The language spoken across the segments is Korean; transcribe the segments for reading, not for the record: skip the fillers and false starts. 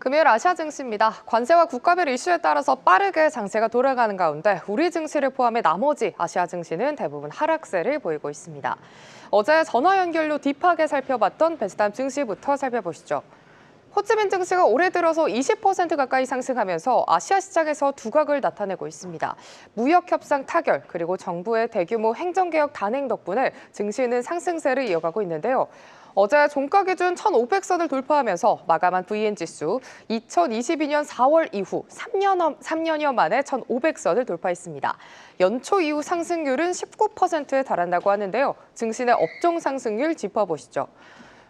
금요일 아시아 증시입니다. 관세와 국가별 이슈에 따라서 빠르게 장세가 돌아가는 가운데 우리 증시를 포함해 나머지 아시아 증시는 대부분 하락세를 보이고 있습니다. 어제 전화 연결로 딥하게 살펴봤던 베트남 증시부터 살펴보시죠. 호치민 증시가 올해 들어서 20% 가까이 상승하면서 아시아 시장에서 두각을 나타내고 있습니다. 무역 협상 타결 그리고 정부의 대규모 행정개혁 단행 덕분에 증시는 상승세를 이어가고 있는데요. 어제 종가 기준 1,500선을 돌파하면서 마감한 VN-지수 2022년 4월 이후 3년여 만에 1,500선을 돌파했습니다. 연초 이후 상승률은 19%에 달한다고 하는데요. 증시 내 업종 상승률 짚어보시죠.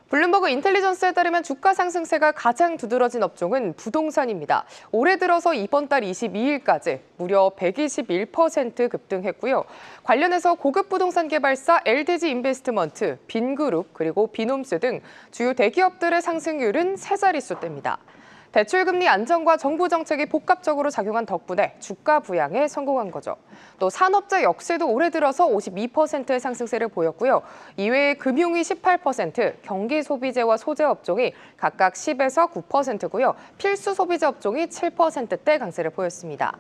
블룸버그 인텔리전스에 따르면 주가 상승세가 가장 두드러진 업종은 부동산입니다. 올해 들어서 이번 달 22일까지 무려 121% 급등했고요. 관련해서 고급 부동산 개발사 LDG 인베스트먼트, 빈그룹, 그리고 비놈스 등 주요 대기업들의 상승률은 세 자릿수대입니다. 대출금리 안정과 정부 정책이 복합적으로 작용한 덕분에 주가 부양에 성공한 거죠. 또 산업재 역시도 올해 들어서 52%의 상승세를 보였고요. 이외에 금융위 18%, 경기 소비재와 소재 업종이 각각 10에서 9%고요. 필수 소비재 업종이 7%대 강세를 보였습니다.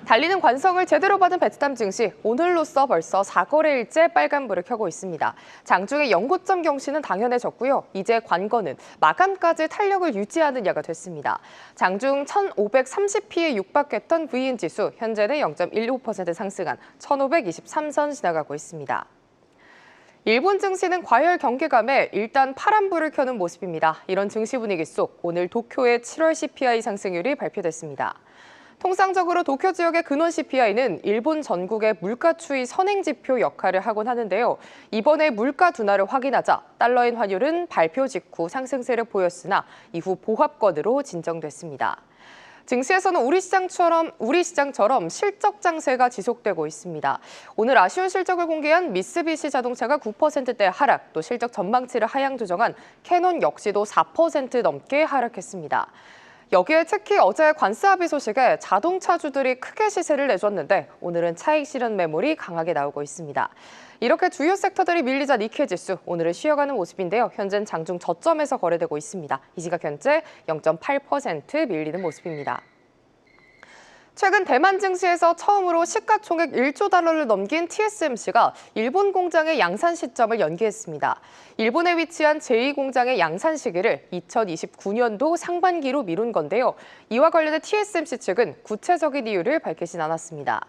달리는 관성을 제대로 받은 베트남 증시, 오늘로써 벌써 4거래일째 빨간불을 켜고 있습니다. 장중의 연고점 경신은 당연해졌고요. 이제 관건은 마감까지 탄력을 유지하는 야가 됐습니다. 장중 1,530피에 육박했던 VN-지수, 현재는 0.15% 상승한 1,523선 지나가고 있습니다. 일본 증시는 과열 경계감에 일단 파란불을 켜는 모습입니다. 이런 증시 분위기 속 오늘 도쿄의 7월 CPI 상승률이 발표됐습니다. 통상적으로 도쿄 지역의 근원 CPI는 일본 전국의 물가 추이 선행지표 역할을 하곤 하는데요. 이번에 물가 둔화를 확인하자 달러인 환율은 발표 직후 상승세를 보였으나 이후 보합권으로 진정됐습니다. 증시에서는 우리 시장처럼 실적 장세가 지속되고 있습니다. 오늘 아쉬운 실적을 공개한 미쓰비시 자동차가 9%대 하락, 또 실적 전망치를 하향 조정한 캐논 역시도 4% 넘게 하락했습니다. 여기에 특히 어제 관세 합의 소식에 자동차주들이 크게 시세를 내줬는데 오늘은 차익 실현 매물이 강하게 나오고 있습니다. 이렇게 주요 섹터들이 밀리자 니케이 지수 오늘은 쉬어가는 모습인데요. 현재는 장중 저점에서 거래되고 있습니다. 이 시각 현재 0.8% 밀리는 모습입니다. 최근 대만 증시에서 처음으로 시가총액 1조 달러를 넘긴 TSMC가 일본 공장의 양산 시점을 연기했습니다. 일본에 위치한 제2공장의 양산 시기를 2029년도 상반기로 미룬 건데요. 이와 관련해 TSMC 측은 구체적인 이유를 밝히진 않았습니다.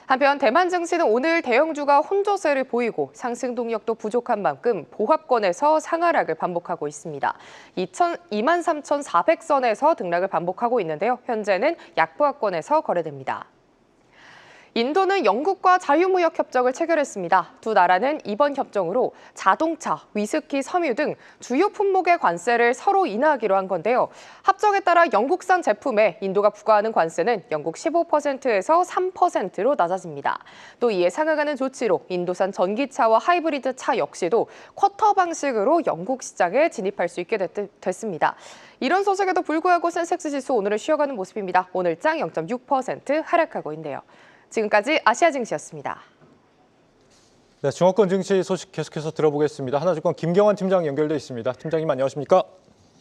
한편 대만 증시는 오늘 대형주가 혼조세를 보이고 상승 동력도 부족한 만큼 보합권에서 상하락을 반복하고 있습니다. 23,400선에서 등락을 반복하고 있는데요. 현재는 약보합권에서 거래됩니다. 인도는 영국과 자유무역 협정을 체결했습니다. 두 나라는 이번 협정으로 자동차, 위스키, 섬유 등 주요 품목의 관세를 서로 인하하기로 한 건데요. 합정에 따라 영국산 제품에 인도가 부과하는 관세는 영국 15%에서 3%로 낮아집니다. 또 이에 상응하는 조치로 인도산 전기차와 하이브리드 차 역시도 쿼터 방식으로 영국 시장에 진입할 수 있게 됐습니다. 이런 소식에도 불구하고 센섹스 지수 오늘은 쉬어가는 모습입니다. 오늘 장 0.6% 하락하고 있네요. 지금까지 아시아 증시였습니다. 네, 중화권 증시 소식 계속해서 들어보겠습니다. 하나증권 김경환 팀장 연결돼 있습니다. 팀장님 안녕하십니까?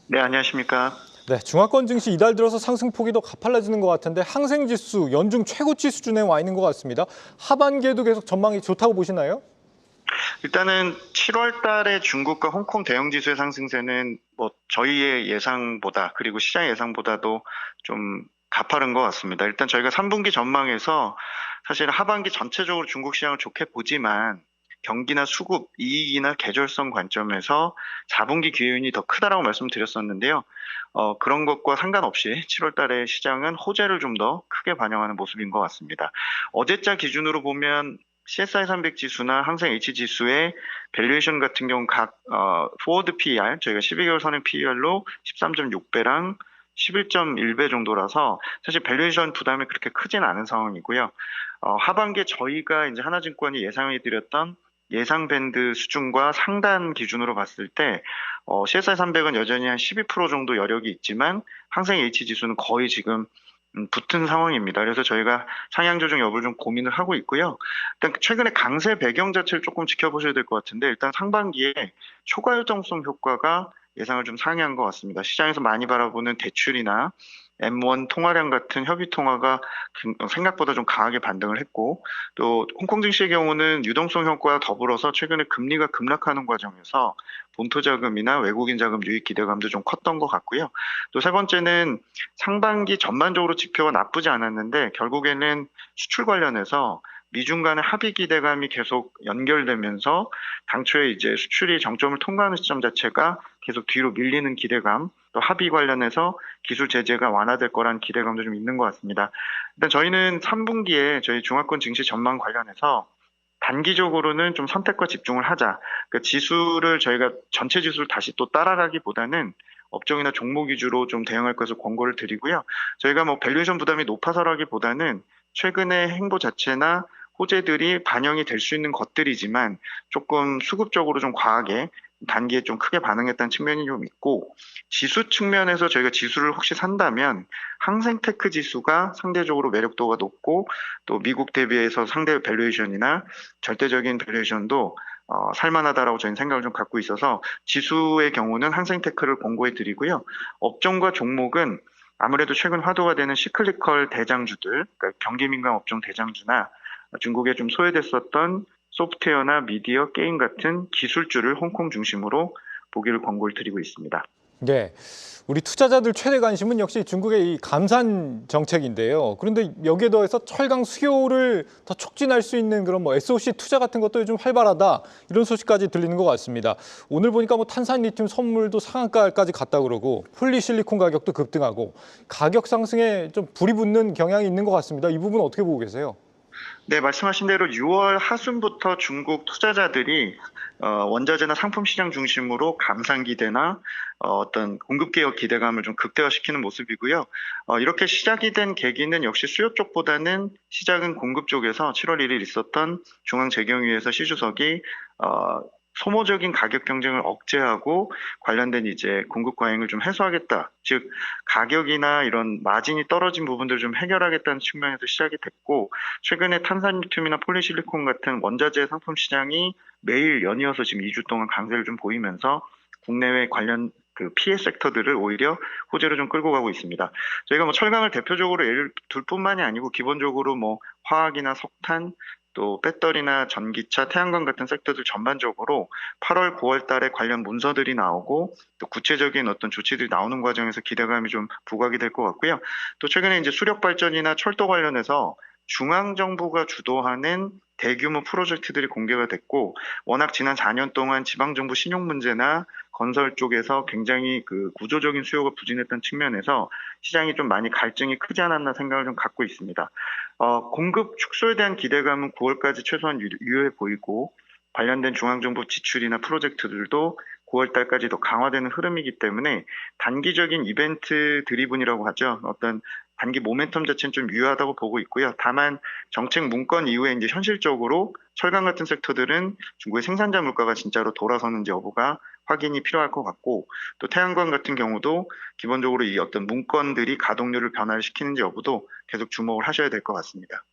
네, 안녕하십니까? 네, 중화권 증시 이달 들어서 상승폭이 더 가팔라지는 것 같은데 항생지수 연중 최고치 수준에 와 있는 것 같습니다. 하반기에도 계속 전망이 좋다고 보시나요? 일단은 7월 달에 중국과 홍콩 대형 지수의 상승세는 저희의 예상보다 그리고 시장 예상보다도 좀 가파른 것 같습니다. 일단 저희가 3분기 전망에서 사실 하반기 전체적으로 중국 시장을 좋게 보지만 경기나 수급, 이익이나 계절성 관점에서 4분기 기회윤이 더 크다라고 말씀드렸었는데요. 그런 것과 상관없이 7월 달에 시장은 호재를 좀 더 크게 반영하는 모습인 것 같습니다. 어제자 기준으로 보면 CSI 300 지수나 항생 H 지수의 밸류에이션 같은 경우 각 포워드 PER, 저희가 12개월 선행 PER로 13.6배랑 11.1배 정도라서 사실 밸류에이션 부담이 그렇게 크진 않은 상황이고요. 하반기에 저희가 이제 하나증권이 예상해드렸던 예상 밴드 수준과 상단 기준으로 봤을 때 CSI 300은 여전히 한 12% 정도 여력이 있지만 항생 H 지수는 거의 지금 붙은 상황입니다. 그래서 저희가 상향 조정 여부를 좀 고민을 하고 있고요. 일단 최근에 강세 배경 자체를 조금 지켜보셔야 될 것 같은데 일단 상반기에 초과 일정성 효과가 예상을 좀 상회한 것 같습니다. 시장에서 많이 바라보는 대출이나 M1 통화량 같은 협의 통화가 생각보다 좀 강하게 반등을 했고, 또 홍콩 증시의 경우는 유동성 효과와 더불어서 최근에 금리가 급락하는 과정에서 본토 자금이나 외국인 자금 유입 기대감도 좀 컸던 것 같고요. 또 세 번째는 상반기 전반적으로 지표가 나쁘지 않았는데 결국에는 수출 관련해서 미중 간의 합의 기대감이 계속 연결되면서 당초에 이제 수출이 정점을 통과하는 시점 자체가 계속 뒤로 밀리는 기대감, 또 합의 관련해서 기술 제재가 완화될 거란 기대감도 좀 있는 것 같습니다. 일단 저희는 3분기에 저희 중화권 증시 전망 관련해서 단기적으로는 좀 선택과 집중을 하자. 그러니까 지수를 저희가 전체 지수를 다시 또 따라가기보다는 업종이나 종목 위주로 좀 대응할 것을 권고를 드리고요. 저희가 뭐 밸류에이션 부담이 높아서라기보다는 최근의 행보 자체나 호재들이 반영이 될 수 있는 것들이지만 조금 수급적으로 좀 과하게 단기에 좀 크게 반응했다는 측면이 좀 있고, 지수 측면에서 저희가 지수를 혹시 산다면 항생테크 지수가 상대적으로 매력도가 높고 또 미국 대비해서 상대 밸류에이션이나 절대적인 밸류에이션도 살만하다라고 저희는 생각을 좀 갖고 있어서 지수의 경우는 항생테크를 권고해 드리고요. 업종과 종목은 아무래도 최근 화두가 되는 시클리컬 대장주들, 그러니까 경기민감 업종 대장주나 중국에 좀 소외됐었던 소프트웨어나 미디어, 게임 같은 기술주를 홍콩 중심으로 보기를 권고를 드리고 있습니다. 네, 우리 투자자들 최대 관심은 역시 중국의 이 감산 정책인데요. 그런데 여기에 더해서 철강 수요를 더 촉진할 수 있는 그런 뭐 SOC 투자 같은 것도 요즘 활발하다, 이런 소식까지 들리는 것 같습니다. 오늘 보니까 뭐 탄산 리튬 선물도 상한가까지 갔다 그러고 폴리실리콘 가격도 급등하고 가격 상승에 좀 불이 붙는 경향이 있는 것 같습니다. 이 부분 어떻게 보고 계세요? 네, 말씀하신 대로 6월 하순부터 중국 투자자들이 원자재나 상품 시장 중심으로 감산 기대나 어떤 공급 개혁 기대감을 좀 극대화시키는 모습이고요. 이렇게 시작이 된 계기는 역시 수요 쪽보다는 시작은 공급 쪽에서 7월 1일 있었던 중앙재경위에서 시 주석이 소모적인 가격 경쟁을 억제하고 관련된 이제 공급 과잉을 좀 해소하겠다. 즉 가격이나 이런 마진이 떨어진 부분들을 좀 해결하겠다는 측면에서 시작이 됐고, 최근에 탄산리튬이나 폴리실리콘 같은 원자재 상품 시장이 매일 연이어서 지금 2주 동안 강세를 좀 보이면서 국내외 관련 그 피해 섹터들을 오히려 호재로 좀 끌고 가고 있습니다. 저희가 뭐 철강을 대표적으로 예를 둘 뿐만이 아니고 기본적으로 뭐 화학이나 석탄, 또 배터리나 전기차, 태양광 같은 섹터들 전반적으로 8월, 9월 달에 관련 문서들이 나오고 또 구체적인 어떤 조치들이 나오는 과정에서 기대감이 좀 부각이 될 것 같고요. 또 최근에 이제 수력 발전이나 철도 관련해서 중앙정부가 주도하는 대규모 프로젝트들이 공개가 됐고, 워낙 지난 4년 동안 지방정부 신용 문제나 건설 쪽에서 굉장히 그 구조적인 수요가 부진했던 측면에서 시장이 좀 많이 갈증이 크지 않았나 생각을 좀 갖고 있습니다. 공급 축소에 대한 기대감은 9월까지 최소한 유효해 보이고, 관련된 중앙정부 지출이나 프로젝트들도 9월 달까지 더 강화되는 흐름이기 때문에 단기적인 이벤트 드리븐이라고 하죠. 어떤 단기 모멘텀 자체는 좀 유효하다고 보고 있고요. 다만 정책 문건 이후에 이제 현실적으로 철강 같은 섹터들은 중국의 생산자 물가가 진짜로 돌아서는지 여부가 확인이 필요할 것 같고, 또 태양광 같은 경우도 기본적으로 이 어떤 문건들이 가동률을 변화를 시키는지 여부도 계속 주목을 하셔야 될 것 같습니다.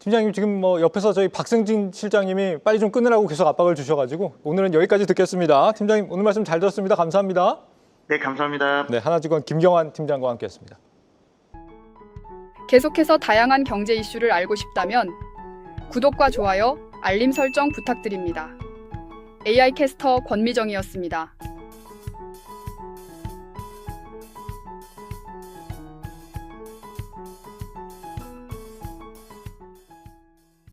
팀장님, 지금 뭐 옆에서 저희 박승진 실장님이 빨리 좀 끊으라고 계속 압박을 주셔가지고 오늘은 여기까지 듣겠습니다. 팀장님, 오늘 말씀 잘 들었습니다. 감사합니다. 네, 감사합니다. 네, 하나증권 김경환 팀장과 함께했습니다. 계속해서 다양한 경제 이슈를 알고 싶다면 구독과 좋아요, 알림 설정 부탁드립니다. AI 캐스터 권미정이었습니다.